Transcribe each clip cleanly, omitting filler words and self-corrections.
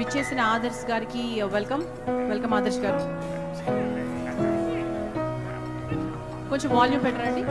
విచ్చేసిన ఆదర్శ్ గారికి welcome. Welcome Adarsh గారు. కొంచెం వాల్యూమ్ పెట్టరండి.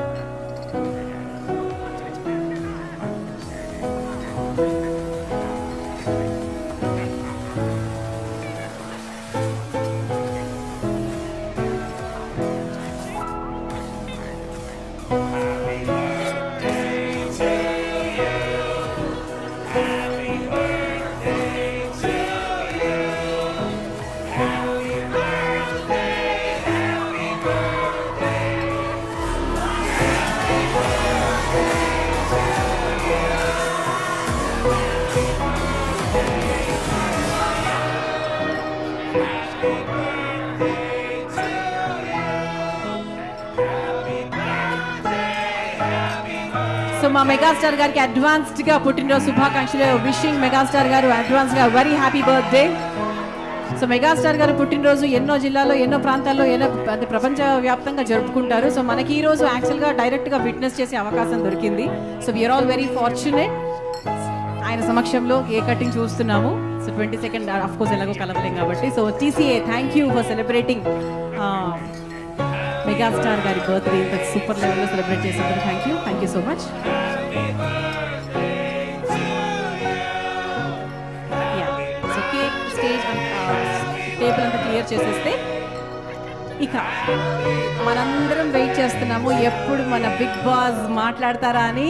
సో మా మెగాస్టార్ గారికి అడ్వాన్స్డ్ గా పుట్టినరోజు శుభాకాంక్షలు. విషింగ్ మెగాస్టార్ గారు అడ్వాన్స్ గా very happy birthday. So megastar గారు పుట్టినరోజు ఎన్నో జిల్లాల్లో, ఎన్నో ప్రాంతాల్లో, ప్రపంచ వ్యాప్తంగా జరుపుకుంటారు. సో మనకి ఈ రోజు యాక్చువల్గా డైరెక్ట్గా విట్నెస్ చేసే అవకాశం దొరికింది. So we are all very fortunate. ఆయన సమక్షంలో కేక్ కటింగ్ చూస్తున్నాము. సో 22nd ఆఫ్ కోర్స్ ఎలాగో కలవలేం కాబట్టి. So TCA thank you for celebrating megastar గారి బర్త్డే ఇంత సూపర్ లెవెల్లో సెలబ్రేట్ చేసినందుకు thank you so much. So cake, stage, table అంతా క్లియర్ చేసేస్తే ఇక మనందరం వెయిట్ చేస్తున్నాము ఎప్పుడు మన బిగ్ బాస్ మాట్లాడతారా అని.